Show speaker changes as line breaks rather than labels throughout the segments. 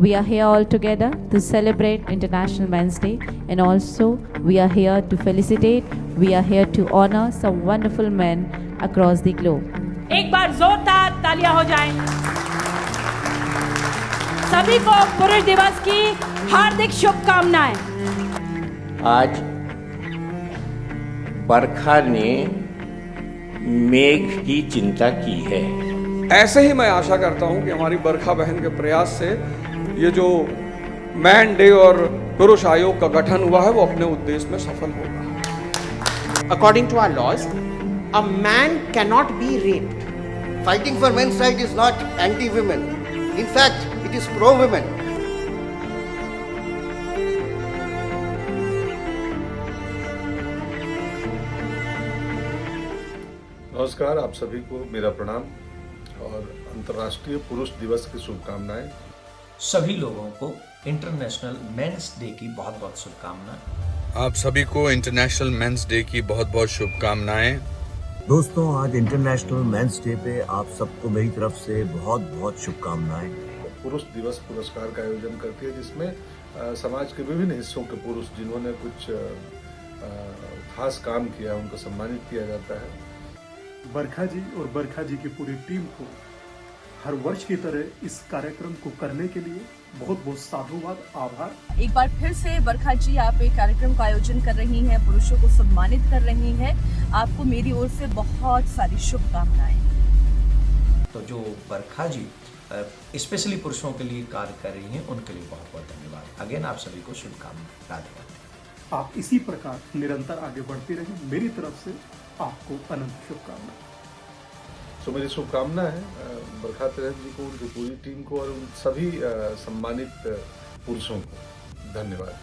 We are here all together to celebrate International Men's Day, and also we are here to felicitate, we are here to honor some wonderful men across the globe.
एक बार जोरदार तालियां हो जाएं। सभी को पुरुष दिवस की हार्दिक शुभकामनाएं।
आज बरखा ने मेघ की चिंता की है।
ऐसे ही मैं आशा करता हूं कि हमारी बरखा बहन के प्रयास से ये जो मैन डे और पुरुष आयोग का गठन हुआ है वो अपने उद्देश्य में सफल होगा।
According to our laws, a man cannot be raped.
Fighting for men's rights is not anti-women. In fact, it is pro-women.
नमस्कार, आप सभी को मेरा प्रणाम और अंतर्राष्ट्रीय पुरुष दिवस की शुभकामनाएं।
सभी लोगों को इंटरनेशनल मेंस डे की बहुत बहुत शुभकामनाएं।
आप सभी को इंटरनेशनल मेंस डे की बहुत बहुत शुभकामनाएं।
दोस्तों, आज इंटरनेशनल मेंस डे पे आप सबको मेरी तरफ से बहुत बहुत शुभकामनाएं।
पुरुष दिवस पुरस्कार का आयोजन करती है जिसमें समाज के विभिन्न हिस्सों के पुरुष जिन्होंने कुछ खास काम किया उनको सम्मानित किया जाता है।
बरखा जी और बरखा जी की पूरी टीम को हर वर्ष की तरह इस कार्यक्रम को करने के लिए बहुत बहुत साधुवाद, आभार।
एक बार फिर से बरखा जी आप एक कार्यक्रम का आयोजन कर रही हैं, पुरुषों को सम्मानित कर रही हैं। आपको मेरी ओर से बहुत सारी शुभकामनाएं।
तो जो बरखा जी स्पेशली पुरुषों के लिए कार्य कर रही हैं उनके लिए बहुत बहुत धन्यवाद। अगेन आप सभी को शुभकामनाएं। राधे।
आप इसी प्रकार निरंतर आगे बढ़ती रहें। मेरी तरफ से आपको अनंत शुभकामनाएं।
तो मेरी शुभकामना है बरखा तिलक जी को, उनकी पूरी टीम को और उन सभी सम्मानित पुरुषों को धन्यवाद।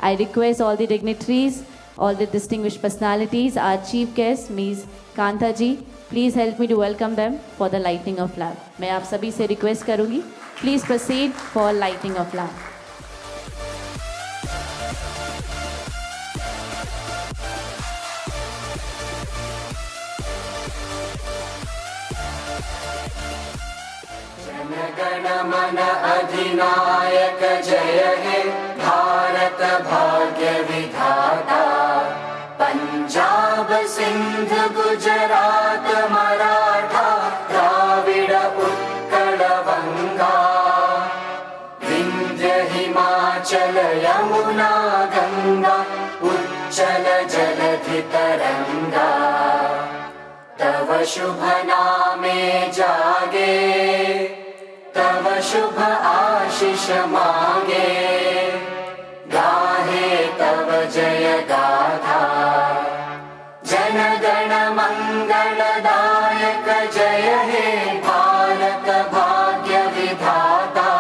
I request all the dignitaries, all the distinguished personalities, our chief guest, Ms. Kanta ji, please help me to welcome them for the lighting of flag. मैं आप सभी से रिक्वेस्ट करूंगी, please proceed for lighting of flag.
गण मन अधिनायक जय हे भारत भाग्य विधाता। पंजाब सिंध गुजरात मराठा द्राविड़ उत्कल बंगा। विंध्य हिमाचल यमुना गंगा उच्चल जलधि तरंगा। तव शुभ नामे जागे तव शुभ आशीष मांगे। गाहे तव जय गाथा जन गण मंगलदायक जय हे भारत भाग्य विधाता।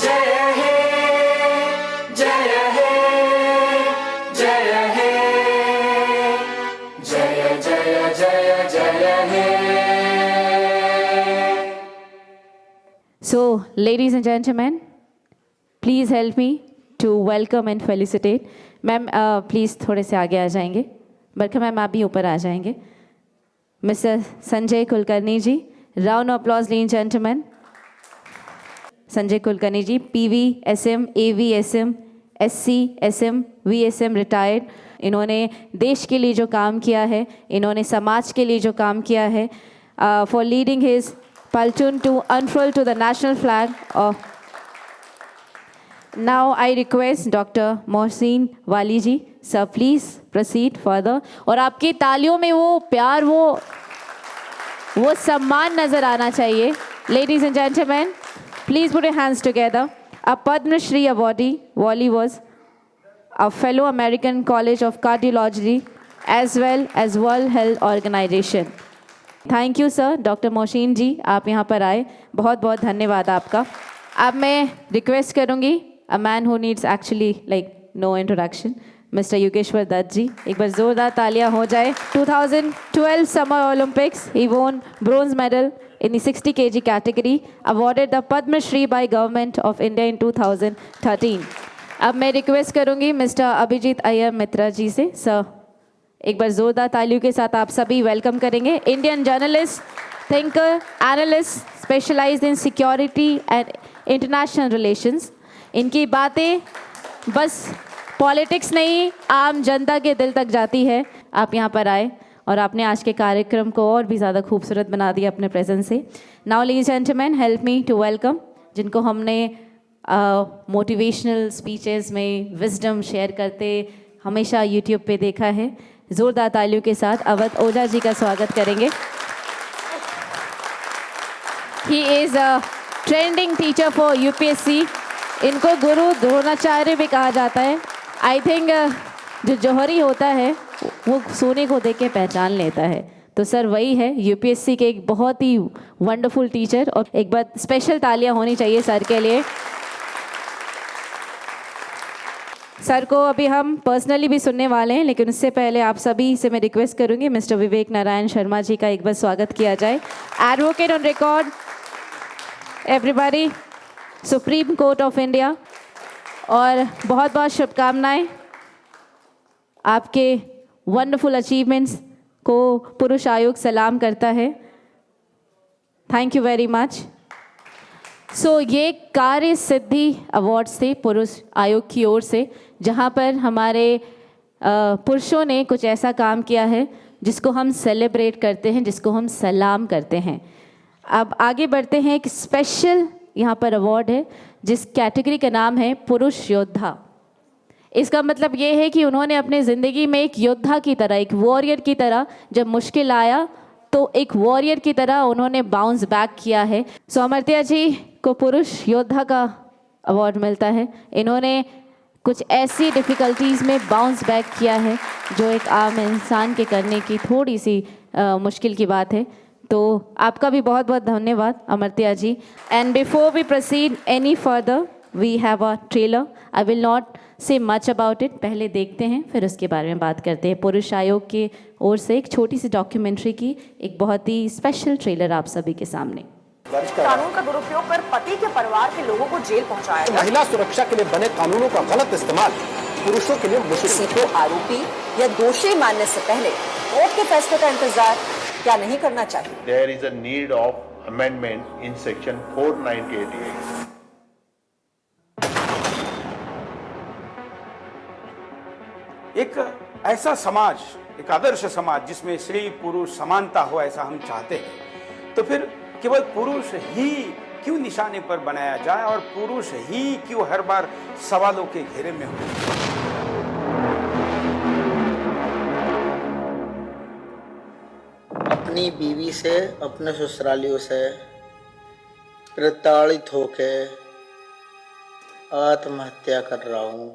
जय हे जय हे जय हे जय जय जय जय हे।
So, ladies and gentlemen, please help me to welcome and felicitate. Ma'am please थोड़े से आगे आ जाएंगे। बरखा मैम आप भी ऊपर आ जाएंगे। Mister Sanjay Kulkarni ji, round of applause ladies and gentleman. Sanjay Kulkarni ji, PVSM, AVSM, SCSM, VSM retired. इन्होंने देश के लिए जो काम किया है, इन्होंने समाज के लिए जो काम किया है, for leading his platoon to unfurl to the national flag of. Now I request Dr. Mohsin Wali ji, sir, please proceed further. और आपकी तालियों में वो प्यार, वो सम्मान नजर आना चाहिए। Ladies and gentlemen, please put your hands together. A Padma Shri awardee, Wali was a fellow American College of Cardiology as well as World Health Organization. Thank you sir. Doctor Mohsin ji, आप यहाँ पर आए, बहुत बहुत धन्यवाद आपका। अब मैं रिक्वेस्ट करूँगी a man who needs actually like no introduction, mister Yogeshwar Dutt ji. एक बार जोरदार तालियां हो जाए। 2012 समर ओलंपिक्स ही वोन bronze medal in the 60 kg category, awarded the Padma Shri by Government of India in 2013. अब मैं रिक्वेस्ट करूँगी मिस्टर अभिजीत अय्यर मित्रा जी से। सर, एक बार जोरदार तालियों के साथ आप सभी वेलकम करेंगे। Indian journalist, thinker, analyst specialized in security and international relations. इनकी बातें बस पॉलिटिक्स नहीं, आम जनता के दिल तक जाती है. आप यहाँ पर आए और आपने आज के कार्यक्रम को और भी ज़्यादा खूबसूरत बना दिया अपने प्रेजेंस से. Now ladies and gentleman, help me to welcome, जिनको हमने मोटिवेशनल स्पीचेस में विजडम शेयर करते हमेशा यूट्यूब पे देखा है. ज़ोरदार तालियों के साथ अवध ओझा जी का स्वागत करेंगे. He is a trending teacher for UPSC. इनको गुरु द्रोणाचार्य भी कहा जाता है. आई थिंक जो जौहरी होता है वो सोने को देख के पहचान लेता है, तो सर वही है यूपीएससी के एक बहुत ही वंडरफुल टीचर. और एक बार स्पेशल तालियां होनी चाहिए सर के लिए. सर को अभी हम पर्सनली भी सुनने वाले हैं, लेकिन उससे पहले आप सभी से मैं रिक्वेस्ट करूंगी मिस्टर विवेक नारायण शर्मा जी का एक बार स्वागत किया जाए. Advocate on record, everybody, supreme court of India. और बहुत बहुत शुभकामनाएं. आपके वंडरफुल अचीवमेंट्स को पुरुष आयोग सलाम करता है. Thank you very much. So ये कार्य सिद्धि अवार्ड्स थे पुरुष आयोग की ओर से, जहाँ पर हमारे पुरुषों ने कुछ ऐसा काम किया है जिसको हम सेलिब्रेट करते हैं, जिसको हम सलाम करते हैं. अब आगे बढ़ते हैं. एक स्पेशल यहाँ पर अवार्ड है जिस कैटेगरी का नाम है पुरुष योद्धा. इसका मतलब ये है कि उन्होंने अपनी ज़िंदगी में एक योद्धा की तरह, एक वॉरियर की तरह, जब मुश्किल आया तो एक वॉरियर की तरह उन्होंने बाउंस बैक किया है. सो अमर्त्या जी को पुरुष योद्धा का अवार्ड मिलता है. इन्होंने कुछ ऐसी डिफ़िकल्टीज़ में बाउंस बैक किया है जो एक आम इंसान के करने की थोड़ी सी मुश्किल की बात है. तो आपका भी बहुत बहुत धन्यवाद Amartya ji. And before we proceed any further, we have a trailer. I will not say much about it. पहले देखते हैं, फिर उसके बारे में बात करते हैं. पुरुष आयोग की ओर से एक छोटी सी डॉक्यूमेंट्री की एक बहुत ही स्पेशल ट्रेलर आप सभी के सामने.
कानून का दुरुपयोग कर पति के परिवार के लोगों को जेल पहुंचाया गया.
महिला सुरक्षा के लिए बने कानूनों का गलत इस्तेमाल पुरुषों के लिए
किसी को आरोपी या दोषी मानने से पहले कोर्ट के फैसले का इंतजार क्या नहीं करना चाहिए.
There is a need of amendment in section 498A.
एक ऐसा समाज, एक आदर्श समाज जिसमें स्त्री पुरुष समानता हो, ऐसा हम चाहते हैं. तो फिर केवल पुरुष ही क्यों निशाने पर बनाया जाए और पुरुष ही क्यों हर बार सवालों के घेरे में हो.
अपनी बीवी से, अपने ससुरालियों से प्रताड़ित होके आत्महत्या कर रहा हूँ.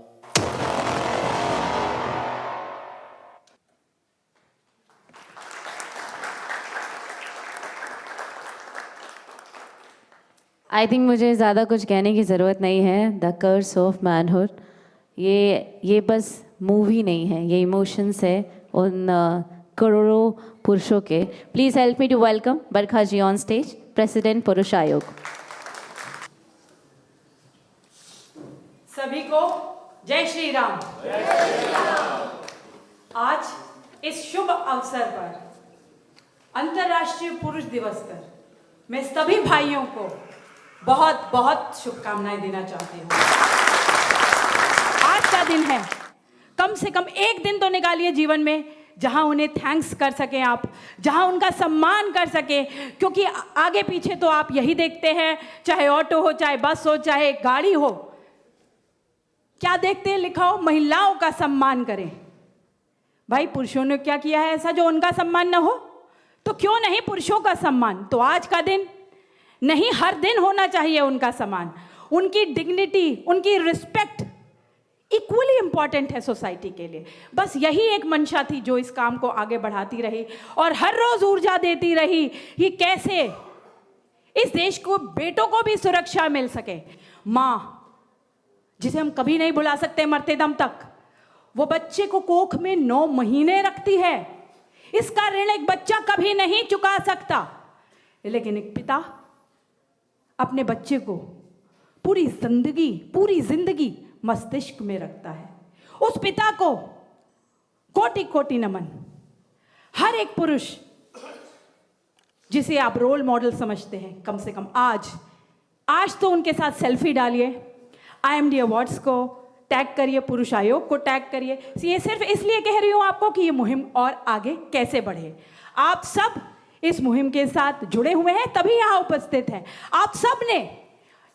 आई थिंक मुझे ज़्यादा कुछ कहने की ज़रूरत नहीं है. द कर्स ऑफ मैनहुड, ये बस मूवी नहीं है, ये इमोशंस है उन करोड़ों पुरुषों के. Please help me to welcome Barkha ji on stage, president Purush Aayog.
सभी को जय श्री राम. आज इस शुभ अवसर पर अंतर्राष्ट्रीय पुरुष दिवस पर मैं सभी भाइयों को बहुत बहुत शुभकामनाएं देना चाहती हूँ. आज का दिन है, कम से कम एक दिन तो निकालिए जीवन में जहां उन्हें थैंक्स कर सकें आप, जहां उनका सम्मान कर सके. क्योंकि आगे पीछे तो आप यही देखते हैं, चाहे ऑटो हो, चाहे बस हो, चाहे गाड़ी हो, क्या देखते हैं लिखा हो, महिलाओं का सम्मान करें. भाई पुरुषों ने क्या किया है ऐसा जो उनका सम्मान ना हो? तो क्यों नहीं पुरुषों का सम्मान? तो आज का दिन नहीं, हर दिन होना चाहिए उनका सम्मान. उनकी डिग्निटी, उनकी रिस्पेक्ट इक्वली इंपॉर्टेंट है सोसाइटी के लिए. बस यही एक मंशा थी जो इस काम को आगे बढ़ाती रही और हर रोज ऊर्जा देती रही कि कैसे इस देश को, बेटों को भी सुरक्षा मिल सके. माँ जिसे हम कभी नहीं भुला सकते मरते दम तक, वो बच्चे को कोख में 9 महीने रखती है. इसका ऋण एक बच्चा कभी नहीं चुका सकता. लेकिन एक पिता अपने बच्चे को पूरी जिंदगी मस्तिष्क में रखता है. उस पिता को कोटि कोटि नमन. हर एक पुरुष जिसे आप रोल मॉडल समझते हैं, कम से कम आज तो उनके साथ सेल्फी डालिए, IMD अवार्ड्स को टैग करिए, पुरुष आयोग को टैग करिए। ये सिर्फ इसलिए कह रही हूँ आपको कि ये मुहिम और आगे कैसे बढ़े। आप सब इस मुहिम के साथ जुड़े हुए हैं, तभी यहाँ उपस्थित हैं। आप सब ने,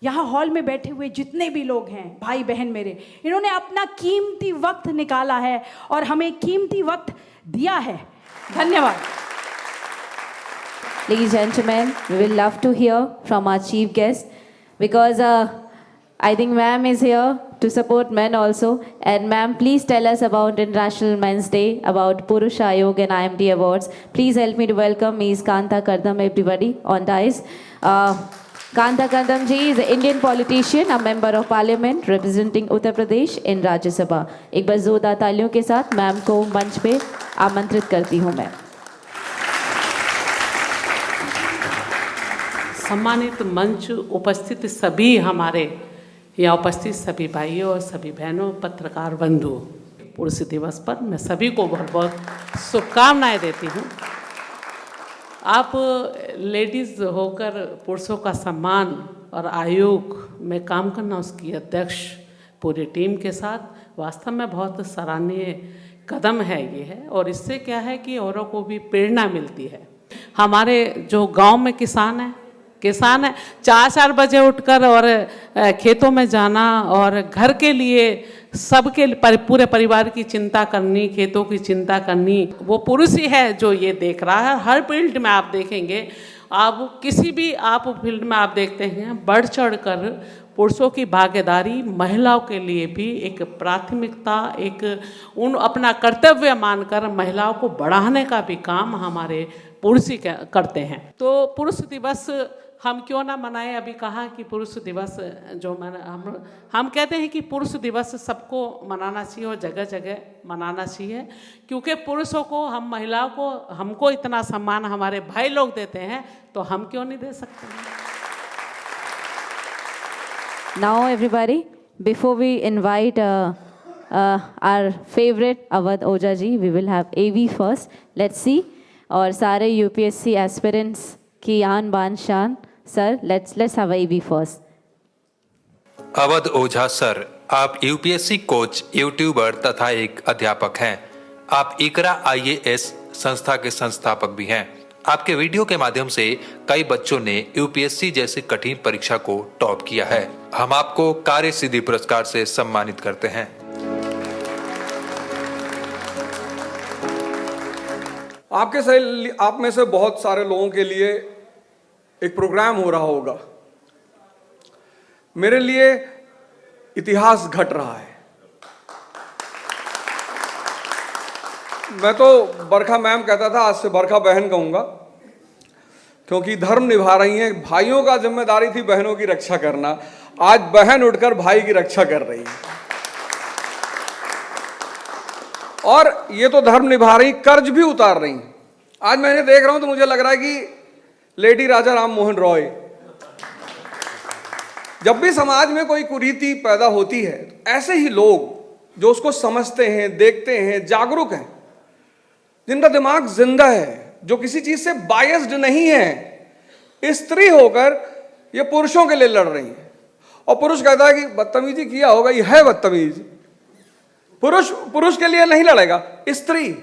यहाँ हॉल में बैठे हुए जितने भी लोग हैं, भाई बहन मेरे, इन्होंने अपना कीमती वक्त निकाला है और हमें कीमती वक्त दिया है। धन्यवाद।
Ladies and gentlemen, we will love to hear from our chief guest because I think ma'am is here to support men also. And ma'am, please tell us about International Men's Day, about Purush Ayog and IMD Awards. Please help me to welcome Ms. Kanta Kardam, everybody on dais. Kanta Kardam ji is an Indian politician, a member of parliament representing Uttar Pradesh in Rajya Sabha. एक बार जोरदार तालियों के साथ ma'am को मंच पे आमंत्रित करती हूँ मैं।
सम्मानित मंच उपस्थित सभी हमारे यहाँ उपस्थित सभी भाइयों और सभी बहनों, पत्रकार बंधु, पुरुष दिवस पर मैं सभी को बहुत बहुत शुभकामनाएं देती हूँ। आप लेडीज़ होकर पुरुषों का सम्मान और आयोग में काम करना, उसकी अध्यक्ष पूरी टीम के साथ वास्तव में बहुत सराहनीय कदम है ये है। और इससे क्या है कि औरों को भी प्रेरणा मिलती है। हमारे जो गांव में किसान है 4 बजे उठकर और खेतों में जाना और घर के लिए सबके पूरे परिवार की चिंता करनी, खेतों की चिंता करनी, वो पुरुष ही है जो ये देख रहा है। हर फील्ड में आप देखेंगे, आप किसी भी फील्ड में आप देखते हैं, बढ़ चढ़ कर पुरुषों की भागीदारी महिलाओं के लिए भी एक प्राथमिकता, एक अपना कर्तव्य मानकर महिलाओं को बढ़ाने का भी काम हमारे पुरुष ही करते हैं। तो पुरुष दिवस हम क्यों ना मनाएं। अभी कहा कि पुरुष दिवस जो हम कहते हैं कि पुरुष दिवस सबको मनाना चाहिए और जगह जगह मनाना चाहिए, क्योंकि पुरुषों को, हम महिलाओं को, हमको इतना सम्मान हमारे भाई लोग देते हैं, तो हम क्यों नहीं दे सकते।
Now everybody, before we invite our favorite Awadh Oja ji, we will have AV first. Let's see. और सारे UPSC aspirants की आन बान शान। Sir, let's have AV first.
Awadh Ojha sir, आप यूपीएससी कोच, यूट्यूबर तथा एक अध्यापक हैं। आप इकरा IAS संस्था के संस्थापक भी हैं। आपके वीडियो के माध्यम से कई बच्चों ने यूपीएससी जैसी कठिन परीक्षा को टॉप किया है। हम आपको कार्य सिद्धि पुरस्कार से सम्मानित करते हैं।
आप में से बहुत सारे लोगों के लिए एक प्रोग्राम हो रहा होगा। मेरे लिए इतिहास घट रहा है। मैं तो बरखा मैम कहता था, आज से बरखा बहन कहूंगा, क्योंकि धर्म निभा रही हैं। भाइयों का जिम्मेदारी थी बहनों की रक्षा करना, आज बहन उठकर भाई की रक्षा कर रही है। और ये तो धर्म निभा रही, कर्ज भी उतार रही। आज मैंने देख रहा हूं तो मुझे लग रहा है कि लेडी राजा राम मोहन रॉय, जब भी समाज में कोई कुरीति पैदा होती है, तो ऐसे ही लोग जो उसको समझते हैं, देखते हैं, जागरूक हैं, जिनका दिमाग जिंदा है, जो किसी चीज से बायस्ड नहीं है, स्त्री होकर ये पुरुषों के लिए लड़ रही है। और पुरुष कहता है कि बदतमीजी किया होगा, ये है बदतमीज। पुरुष के लिए नहीं लड़ेगा, स्त्री।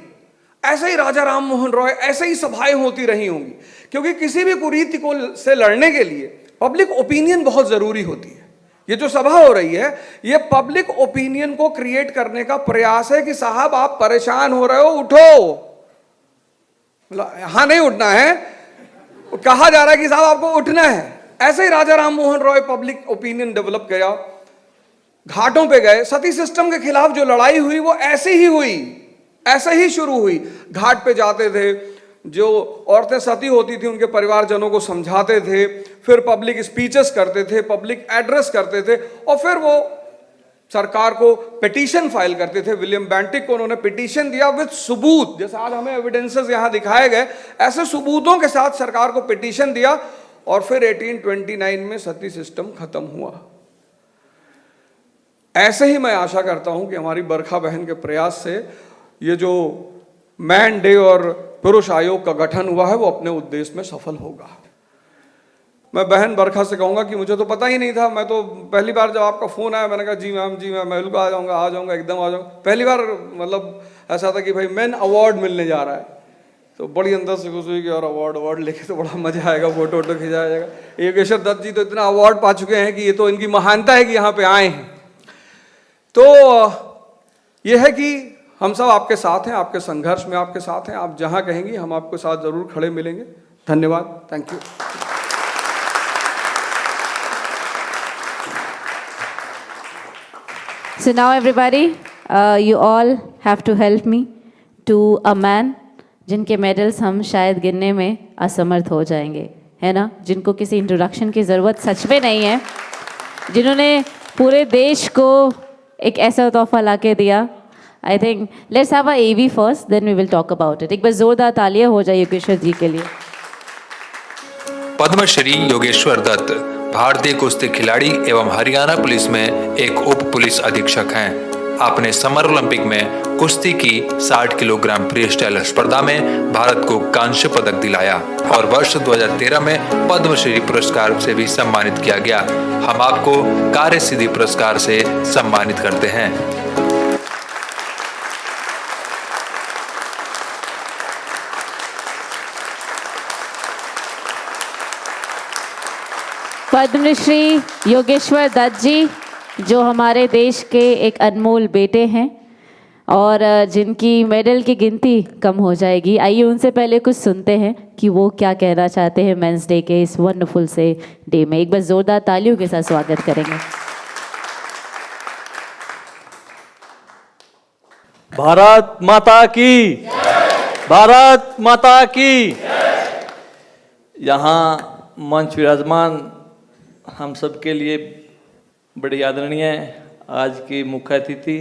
ऐसे ही राजा राम मोहन रॉय, ऐसे ही सभाएं होती रही होंगी, क्योंकि किसी भी कुरीति को से लड़ने के लिए पब्लिक ओपिनियन बहुत जरूरी होती है। ये जो सभा हो रही है, ये पब्लिक ओपिनियन को क्रिएट करने का प्रयास है कि साहब आप परेशान हो रहे हो, उठो। यहां नहीं उठना है, कहा जा रहा है कि साहब आपको उठना है। ऐसे ही Raja Ram Mohan Roy public opinion develop किया, घाटों पे गए। सती सिस्टम के खिलाफ जो लड़ाई हुई वो ऐसे ही हुई, ऐसे ही शुरू हुई। घाट पे जाते थे, जो औरतें सती होती थी उनके परिवारजनों को समझाते थे, फिर पब्लिक स्पीचेस करते थे, पब्लिक एड्रेस करते थे, और फिर वो सरकार को पिटीशन फाइल करते थे। विलियम बेंटिक को उन्होंने पिटीशन दिया विद सबूत, जैसे आज हमें एविडेंसेस यहां दिखाए गए, ऐसे सबूतों के साथ सरकार को पिटीशन दिया, और फिर 1829 में सती सिस्टम खत्म हुआ। ऐसे ही मैं आशा करता हूं कि हमारी बरखा बहन के प्रयास से ये जो मैन डे और पुरुष आयोग का गठन हुआ है वो अपने उद्देश्य में सफल होगा। मैं बहन बरखा से कहूँगा कि मुझे तो पता ही नहीं था, मैं तो पहली बार जब आपका फ़ोन आया मैंने कहा जी मैम मैं बिल्कुल आ जाऊँगा एकदम आ जाऊँगा। पहली बार मतलब ऐसा था कि भाई मैन अवार्ड मिलने जा रहा है, तो बड़ी अंदर से खुश हुई कि और अवार्ड लेके तो बड़ा मजा आएगा, फोटो खिंचाया जाएगा। योगेश्वर दत्त जी तो इतना अवार्ड पा चुके हैं कि ये तो इनकी महानता है कि यहाँ पे आए हैं। तो ये है कि हम सब आपके साथ हैं, आपके संघर्ष में आपके साथ हैं, आप जहाँ कहेंगी हम आपके साथ जरूर खड़े मिलेंगे। धन्यवाद, thank you.
So now everybody, you all have to help me to a man जिनके मेडल्स हम शायद गिनने में असमर्थ हो जाएंगे, है ना, जिनको किसी इंट्रोडक्शन की ज़रूरत सच में नहीं है, जिन्होंने पूरे देश को एक ऐसा तोहफा ला के दिया। I think let's have a AV first, then we will talk about it. एक बार जोरदार तालियां हो जाए योगेश्वर जी के लिए।
पद्मश्री योगेश्वर दत्त भारतीय कुश्ती खिलाड़ी एवं हरियाणा पुलिस में एक उप पुलिस अधीक्षक हैं। आपने समर ओलंपिक में कुश्ती की 60 किलोग्राम फ्री स्टाइल स्पर्धा में भारत को कांस्य पदक दिलाया और वर्ष 2013 में पद्मश्री पुरस्कार से भी सम्मानित किया गया। हम आपको कार्य सिद्धि पुरस्कार से सम्मानित करते हैं।
पद्मश्री योगेश्वर दत्त जी जो हमारे देश के एक अनमोल बेटे हैं और जिनकी मेडल की गिनती कम हो जाएगी। आइए उनसे पहले कुछ सुनते हैं कि वो क्या कहना चाहते हैं मेंस डे के इस वंडरफुल से डे में। एक बार जोरदार तालियों के साथ स्वागत करेंगे।
भारत माता की, भारत माता की। यहाँ मंच विराजमान हम सब के लिए बड़ी आदरणीय आज की मुख्य अतिथि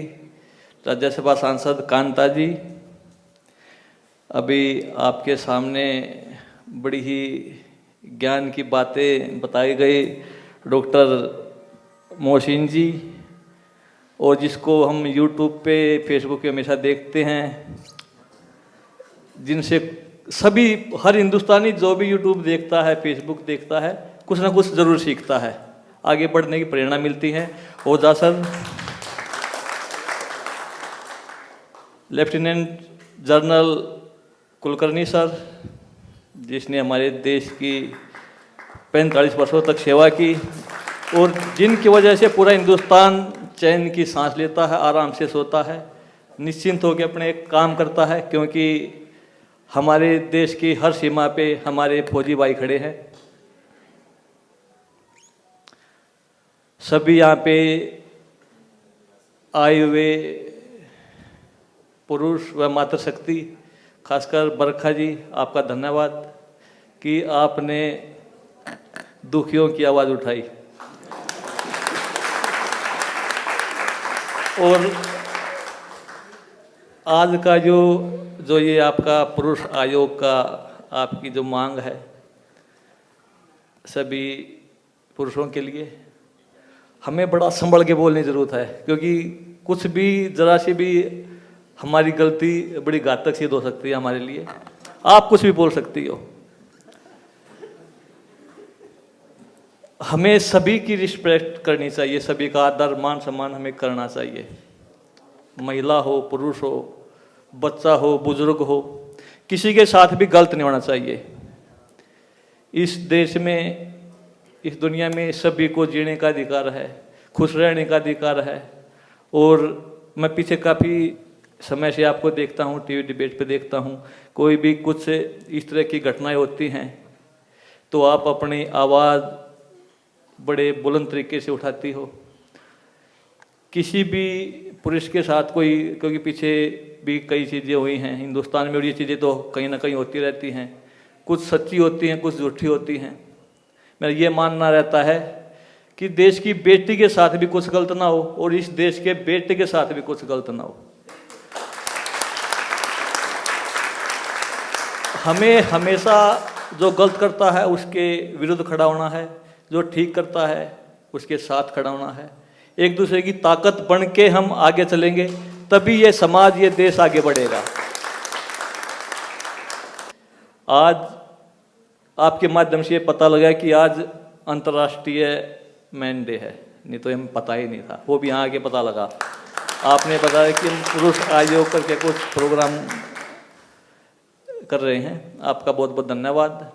राज्यसभा सांसद कांता जी, अभी आपके सामने बड़ी ही ज्ञान की बातें बताई गई डॉक्टर मोहसिन जी, और जिसको हम यूट्यूब पे फेसबुक पे हमेशा देखते हैं, जिनसे सभी हर हिंदुस्तानी जो भी यूट्यूब देखता है फेसबुक देखता है कुछ ना कुछ ज़रूर सीखता है, आगे बढ़ने की प्रेरणा मिलती है। Ojha sir, lieutenant general Kulkarni sir, जिसने हमारे देश की 45 वर्षों तक सेवा की और जिनकी वजह से पूरा हिंदुस्तान चैन की सांस लेता है, आराम से सोता है, निश्चिंत होकर अपने काम करता है, क्योंकि हमारे देश की हर सीमा पे हमारे फौजी भाई खड़े हैं। सभी यहाँ पे आए हुए पुरुष व मातृशक्ति, खासकर बरखा जी, आपका धन्यवाद कि आपने दुखियों की आवाज़ उठाई। और आज का जो ये आपका पुरुष आयोग का आपकी जो मांग है सभी पुरुषों के लिए, हमें बड़ा संभल के बोलने की ज़रूरत है, क्योंकि कुछ भी जरा सी भी हमारी गलती बड़ी घातक सिद्ध हो सकती है हमारे लिए। आप कुछ भी बोल सकती हो। हमें सभी की रिस्पेक्ट करनी चाहिए, सभी का आदर मान सम्मान हमें करना चाहिए। महिला हो, पुरुष हो, बच्चा हो, बुजुर्ग हो, किसी के साथ भी गलत नहीं होना चाहिए। इस देश में, इस दुनिया में सभी को जीने का अधिकार है, खुश रहने का अधिकार है। और मैं पीछे काफ़ी समय से आपको देखता हूँ, टीवी डिबेट पे देखता हूँ, कोई भी कुछ इस तरह की घटनाएं होती हैं तो आप अपनी आवाज़ बड़े बुलंद तरीके से उठाती हो। किसी भी पुरुष के साथ कोई, क्योंकि पीछे भी कई चीज़ें हुई हैं हिंदुस्तान में और ये चीज़ें तो कहीं ना कहीं होती रहती हैं, कुछ सच्ची होती हैं, कुछ झूठी होती हैं। मेरा ये मानना रहता है कि देश की बेटी के साथ भी कुछ गलत ना हो और इस देश के बेटे के साथ भी कुछ गलत ना हो। हमें हमेशा जो गलत करता है उसके विरुद्ध खड़ा होना है, जो ठीक करता है उसके साथ खड़ा होना है। एक दूसरे की ताकत बन के हम आगे चलेंगे, तभी ये समाज, ये देश आगे बढ़ेगा। आज आपके माध्यम से ये पता लगा कि आज अंतर्राष्ट्रीय मैन डे है, नहीं तो हमें पता ही नहीं था, वो भी यहाँ आके पता लगा। आपने बताया कि हम पुरुष आयोग करके कुछ प्रोग्राम कर रहे हैं, आपका बहुत बहुत धन्यवाद।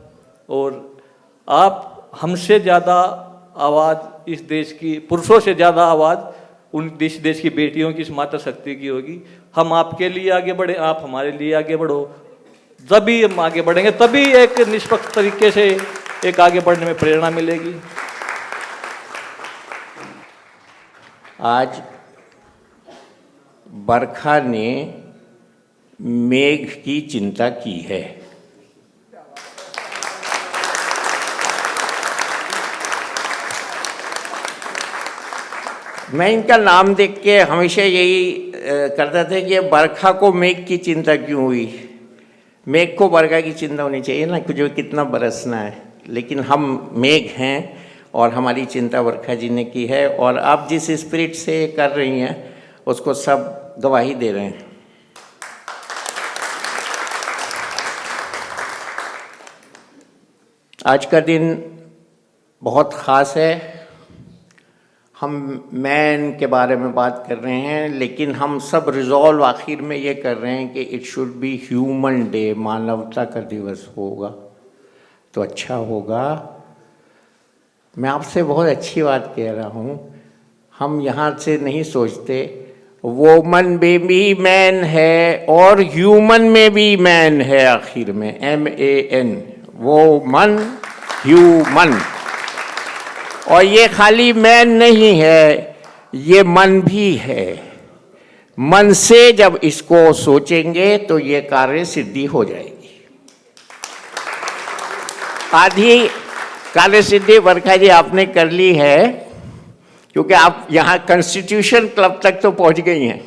और आप हमसे ज़्यादा आवाज़ इस देश की, पुरुषों से ज़्यादा आवाज़ उन देश की बेटियों की, इस मातृ शक्ति की होगी। हम आपके लिए आगे बढ़े, आप हमारे लिए आगे बढ़ो, तभी हम आगे बढ़ेंगे, तभी एक निष्पक्ष तरीके से एक आगे बढ़ने में प्रेरणा मिलेगी।
आज बरखा ने मेघ की चिंता की है। मैं इनका नाम देख के हमेशा यही करता था कि बरखा को मेघ की चिंता क्यों हुई। मेघ को बरखा की चिंता होनी चाहिए ना, जो कितना बरसना है, लेकिन हम मेघ हैं और हमारी चिंता बरखा जी ने की है। और आप जिस स्पिरिट से कर रही हैं उसको सब गवाही दे रहे हैं। आज का दिन बहुत ख़ास है। हम मैन के बारे में बात कर रहे हैं, लेकिन हम सब रिजॉल्व आखिर में ये कर रहे हैं कि it should be human day, मानवता का दिवस होगा तो अच्छा होगा। मैं आपसे बहुत अच्छी बात कह रहा हूँ, हम यहाँ से नहीं सोचते वोमन में भी मैन है और ह्यूमन में भी मैन है, आखिर में MAN, वोमन ह्यूमन। और ये खाली मैन नहीं है, ये मन भी है। मन से जब इसको सोचेंगे तो ये कार्य सिद्धि हो जाएगी। आधी कार्य सिद्धि बरखा जी आपने कर ली है, क्योंकि आप यहाँ कॉन्स्टिट्यूशन क्लब तक तो पहुँच गई हैं।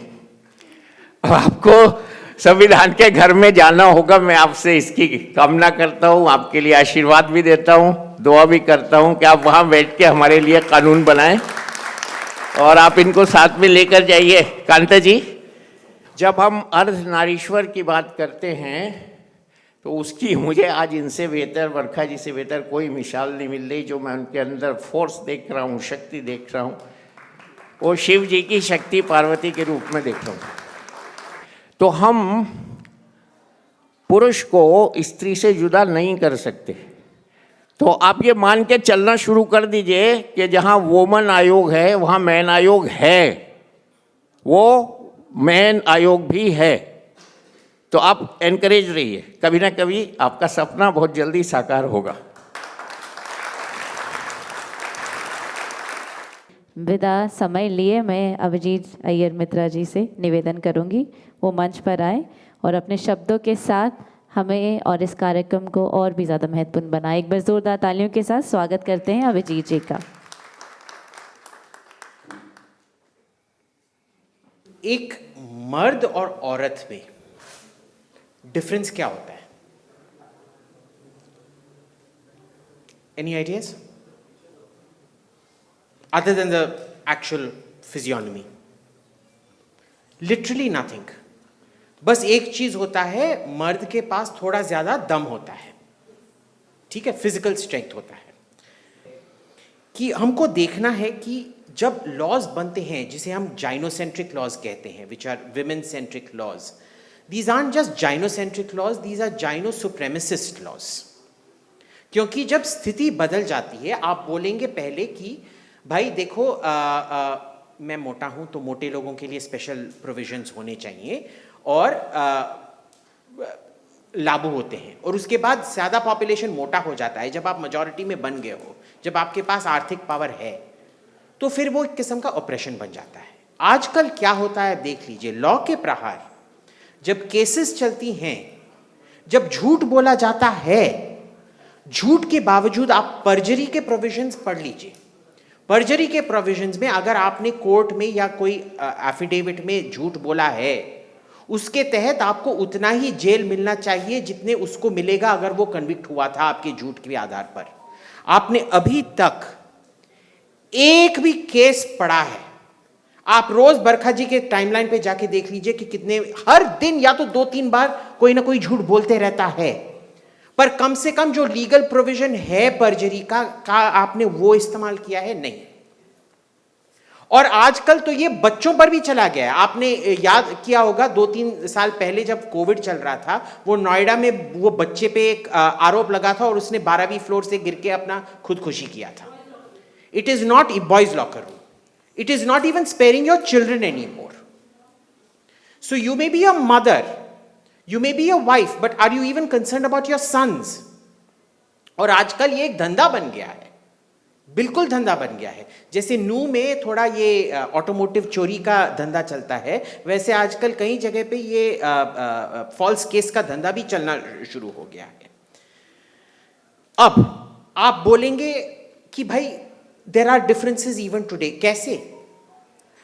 अब आपको संविधान के घर में जाना होगा। मैं आपसे इसकी कामना करता हूँ, आपके लिए आशीर्वाद भी देता हूँ, दुआ भी करता हूँ कि आप वहाँ बैठ के हमारे लिए कानून बनाएं और आप इनको साथ में लेकर जाइए। कांता जी, जब हम अर्धनारीश्वर की बात करते हैं तो उसकी मुझे आज इनसे बेहतर, बरखा जी से बेहतर कोई मिसाल नहीं मिल रही। जो मैं उनके अंदर फोर्स देख रहा हूँ, शक्ति देख रहा हूँ, वो शिव जी की शक्ति पार्वती के रूप में देख रहा हूँ। तो हम पुरुष को स्त्री से जुदा नहीं कर सकते। तो आप ये मान के चलना शुरू कर दीजिए कि जहाँ वोमन आयोग है वहाँ मैन आयोग है, वो मैन आयोग भी है। तो आप एनकरेज रहिए, कभी ना कभी आपका सपना बहुत जल्दी साकार होगा।
विदा समय लिए मैं अभिजीत अय्यर मित्रा जी से निवेदन करूंगी वो मंच पर आए और अपने शब्दों के साथ हमें और इस कार्यक्रम को और भी ज़्यादा महत्वपूर्ण बनाए। एक बार जोरदार तालियों के साथ स्वागत करते हैं अभिजीत जी का।
एक मर्द और औरत में डिफरेंस क्या होता है? Any ideas other than the actual physiognomy? Literally nothing. बस एक चीज होता है, मर्द के पास थोड़ा ज्यादा दम होता है, ठीक है, फिजिकल स्ट्रेंथ होता है। कि हमको देखना है कि जब लॉज बनते हैं जिसे हम जाइनोसेंट्रिक लॉज कहते हैं, which are women centric laws, these are just gynocentric laws, these are gyno supremacist laws. क्योंकि जब स्थिति बदल जाती है, आप बोलेंगे पहले कि भाई देखो मैं मोटा हूं तो मोटे लोगों के लिए स्पेशल प्रोविजंस होने चाहिए और लागू होते हैं, और उसके बाद ज़्यादा पॉपुलेशन मोटा हो जाता है। जब आप मेजॉरिटी में बन गए हो, जब आपके पास आर्थिक पावर है, तो फिर वो एक किस्म का ऑपरेशन बन जाता है। आजकल क्या होता है देख लीजिए, लॉ के प्रहार जब केसेस चलती हैं, जब झूठ बोला जाता है, झूठ के बावजूद आप पर्जरी के प्रोविजंस पढ़ लीजिए। पर्जरी के प्रोविजंस में अगर आपने कोर्ट में या कोई एफिडेविट में झूठ बोला है, उसके तहत आपको उतना ही जेल मिलना चाहिए जितने उसको मिलेगा अगर वो कन्विक्ट हुआ था आपके झूठ के आधार पर। आपने अभी तक एक भी केस पढ़ा है? आप रोज बरखा जी के टाइमलाइन पे जाके देख लीजिए कि कितने, हर दिन या तो 2-3 बार कोई ना कोई झूठ बोलते रहता है। पर कम से कम जो लीगल प्रोविजन है परजरी का आपने वो इस्तेमाल किया है? नहीं। और आजकल तो ये बच्चों पर भी चला गया है। आपने याद किया होगा 2-3 साल पहले जब कोविड चल रहा था, वो नोएडा में वो बच्चे पे एक आरोप लगा था और उसने 12वीं फ्लोर से गिर के अपना खुदकुशी किया था। It is not a boys locker room, it is not even sparing your children any more. So you may be a mother, you may be a wife, but are you even concerned about your sons? और आजकल ये एक धंधा बन गया है, बिल्कुल धंधा बन गया है। जैसे नू में थोड़ा ये ऑटोमोटिव चोरी का धंधा चलता है, वैसे आजकल कई जगह पे ये फॉल्स केस का धंधा भी चलना शुरू हो गया है। अब आप बोलेंगे कि भाई there are differences even today. कैसे?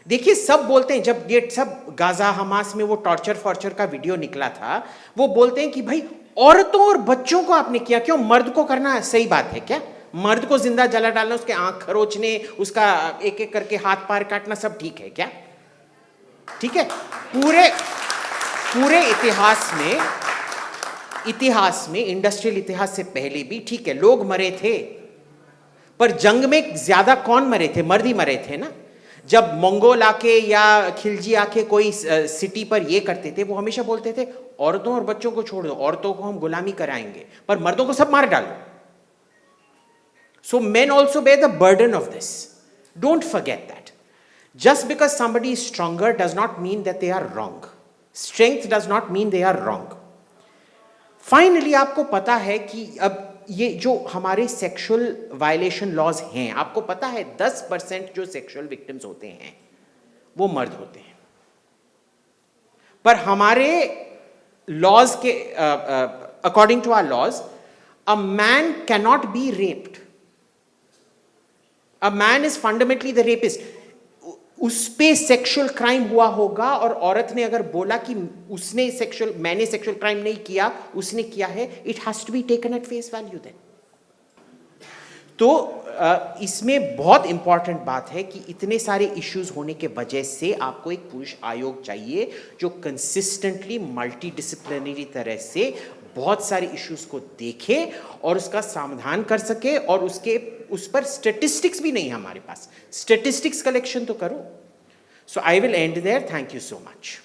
देखिए, सब बोलते हैं, जब ये सब गाजा हमास में वो टॉर्चर का वीडियो निकला था, वो बोलते हैं कि भाई औरतों और बच्चों को आपने किया, क्यों मर्द को करना है? सही बात है क्या? मर्द को जिंदा जला डालना, उसके आंख खरोचने, उसका एक एक करके हाथ पैर काटना, सब ठीक है क्या? ठीक है। पूरे इतिहास में इंडस्ट्रियल इतिहास से पहले भी ठीक है लोग मरे थे, पर जंग में ज्यादा कौन मरे थे? मर्द ही मरे थे ना। जब मंगोल आके या खिलजी आके कोई सिटी पर ये करते थे, वो हमेशा बोलते थे औरतों और बच्चों को छोड़ दो, औरतों को हम गुलामी कराएंगे, पर मर्दों को सब मार डालो। So men also bear the burden of this. Don't forget that. Just because somebody is stronger does not mean that they are wrong. Strength does not mean they are wrong. Finally आपको पता है कि अब ये जो हमारे sexual violation laws हैं, आपको पता है 10% जो सेक्सुअल विक्टिम्स होते हैं वो मर्द होते हैं। पर हमारे लॉज के according to our laws, a man can not be raped. A man is fundamentally the rapist. उस पे सेक्सुअल क्राइम हुआ होगा और औरत ने अगर बोला कि मैंने सेक्सुअल क्राइम नहीं किया, उसने किया है, it has to be taken at face value then. तो इसमें बहुत इंपॉर्टेंट बात है कि इतने सारे इश्यूज होने के वजह से आपको एक पुरुष आयोग चाहिए जो कंसिस्टेंटली मल्टी डिसिप्लिनरी तरह से बहुत सारे इश्यूज को देखे और उसका समाधान कर सके, और उस पर स्टैटिस्टिक्स भी नहीं है हमारे पास। स्टैटिस्टिक्स कलेक्शन तो करो। So I will end there. Thank you so much.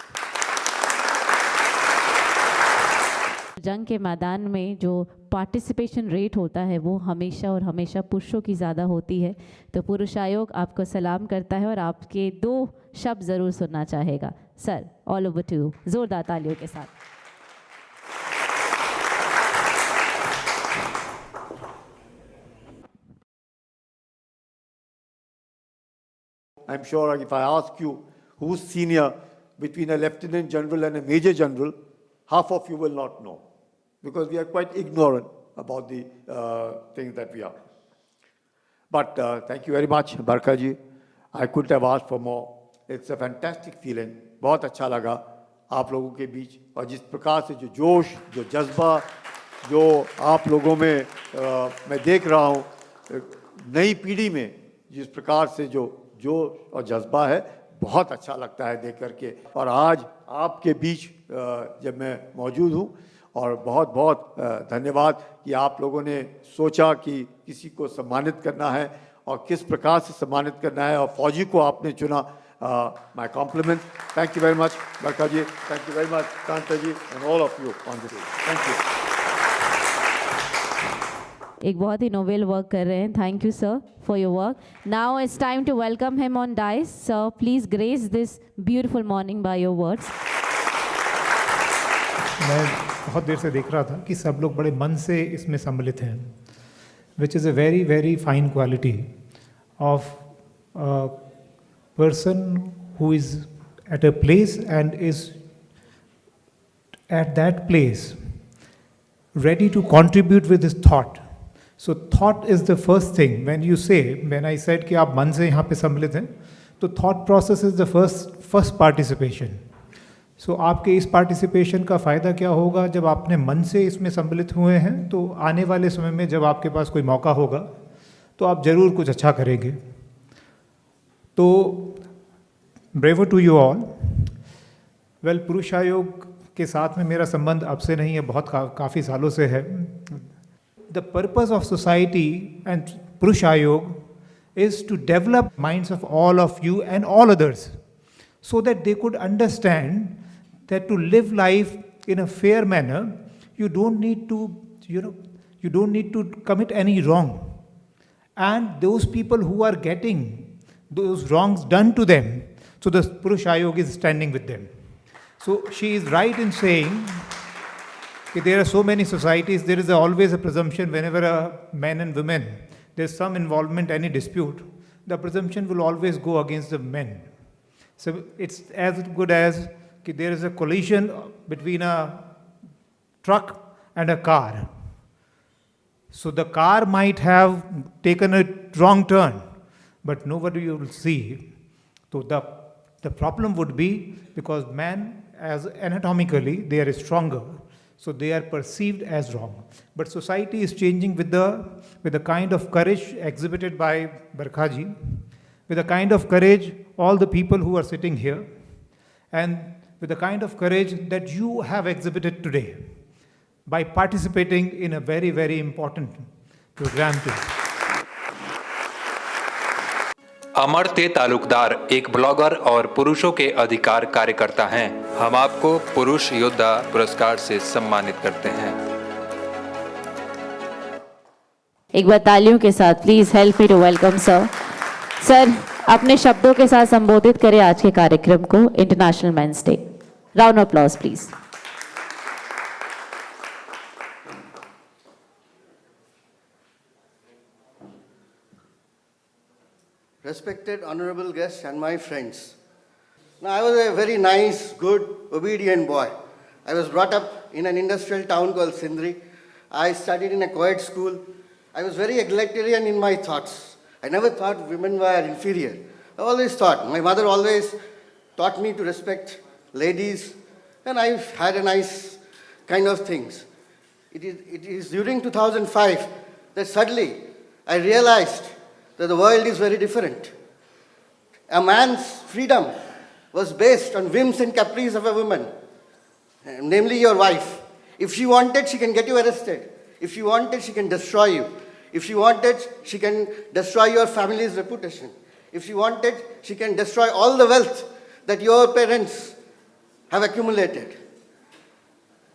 जंग के मैदान में जो पार्टिसिपेशन रेट होता है वो हमेशा और हमेशा पुरुषों की ज़्यादा होती है। तो पुरुष आयोग आपको सलाम करता है और आपके 2 शब्द ज़रूर सुनना चाहेगा। Sir, all over to you, ज़ोरदार तालियों के साथ।
I'm sure if I ask you who's senior between a lieutenant general and a major general, half of you will not know, because we are quite ignorant about the things that we are. But thank you very much, Barkha ji. I couldn't have asked for more. It's a fantastic feeling. बहुत अच्छा लगा आप लोगों के बीच, और जिस प्रकार से जो जोश, जो जज्बा जो आप लोगों में मैं देख रहा हूँ, नई पीढ़ी में जिस प्रकार से जो और जज्बा है, बहुत अच्छा लगता है देख करके। और आज आपके बीच जब मैं मौजूद हूँ, और बहुत बहुत धन्यवाद कि आप लोगों ने सोचा कि किसी को सम्मानित करना है और किस प्रकार से सम्मानित करना है, और फौजी को आपने चुना। My compliment. Thank you very much Barkha ji, thank you very much Kanta ji, and all of you on this. Thank you.
एक बहुत ही नोबेल वर्क कर रहे हैं। Thank you sir for your work. Now it's time to welcome him on dais. Sir, please grace this beautiful morning by your words.
मैं बहुत देर से देख रहा था कि सब लोग बड़े मन से इसमें सम्मिलित हैं, which is a very very fine quality of person who is at a place and is at that place ready to contribute with his thought. So thought is the first thing. When I said कि आप मन से यहाँ पे सम्मिलित हैं, तो thought process is the first participation. So आपके इस participation का फ़ायदा क्या होगा? जब आपने मन से इसमें सम्मिलित हुए हैं, तो आने वाले समय में जब आपके पास कोई मौका होगा, तो आप ज़रूर कुछ अच्छा करेंगे। तो bravo to you all. Well, Purush Aayog के साथ में मेरा संबंध अब से नहीं है, बहुत काफ़ी सालों से है. The purpose of society and Purush Ayog is to develop minds of all of you and all others, so that they could understand that to live life in a fair manner, you don't need to, you don't need to commit any wrong. And those people who are getting those wrongs done to them, so the Purush Ayog is standing with them. So she is right in saying that there are so many societies, there is always a presumption whenever a man and women, there's some involvement, any dispute, the presumption will always go against the men. So it's as good as there is a collision between a truck and a car. So the car might have taken a wrong turn, but nobody will see. So the problem would be because man, as anatomically, they are stronger, so they are perceived as wrong. But society is changing with the kind of courage exhibited by Barkhaji, with the kind of courage all the people who are sitting here, and with the kind of courage that you have exhibited today by participating in a very, very important program today.
Amartya Talukdar एक blogger और पुरुषों के अधिकार कार्यकर्ता हैं. हम आपको पुरुष योद्धा पुरस्कार से सम्मानित करते हैं.
एक बार तालियों के साथ please help me to welcome sir. Sir अपने शब्दों के साथ संबोधित करें आज के कार्यक्रम को, international men's day. Round of applause please.
Respected honorable guests and my friends. Now, I was a very nice, good, obedient boy. I was brought up in an industrial town called Sindri. I studied in a co-ed school. I was very egalitarian in my thoughts. I never thought women were inferior. I always thought, my mother always taught me to respect ladies, and I've had a nice kind of things. It is during 2005 that suddenly I realized that the world is very different. A man's freedom was based on whims and caprice of a woman, namely your wife. If she wanted, she can get you arrested. If she wanted, she can destroy you. If she wanted, she can destroy your family's reputation. If she wanted, she can destroy all the wealth that your parents have accumulated.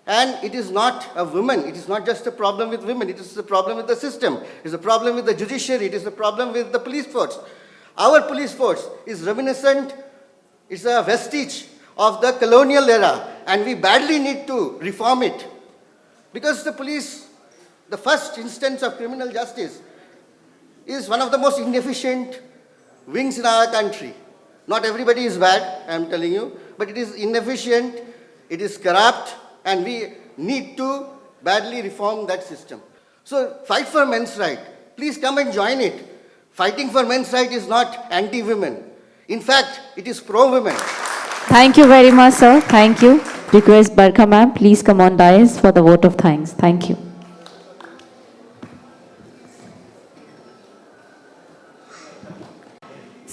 And it is not a woman, it is not just a problem with women, it is a problem with the system, it is a problem with the judiciary, it is a problem with the police force. Our police force is reminiscent, it's a vestige of the colonial era, and we badly need to reform it. Because the police, the first instance of criminal justice, is one of the most inefficient wings in our country. Not everybody is bad, I am telling you, but it is inefficient, it is corrupt, and we need to badly reform that system. So fight for men's rights. Please come and join it. Fighting for men's rights is not anti-women. In fact, it is pro-women.
Thank you very much, sir. Thank you. Request Barkha ma'am, please come on dais for the vote of thanks. Thank you.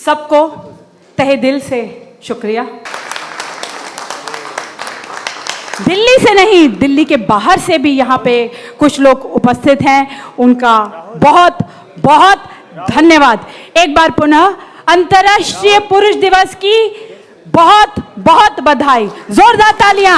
सबको तहे दिल से शुक्रिया. दिल्ली से नहीं, दिल्ली के बाहर से भी यहाँ पे कुछ लोग उपस्थित हैं, उनका बहुत बहुत धन्यवाद. एक बार पुनः अंतर्राष्ट्रीय पुरुष दिवस की बहुत बहुत बधाई. जोरदार तालियां.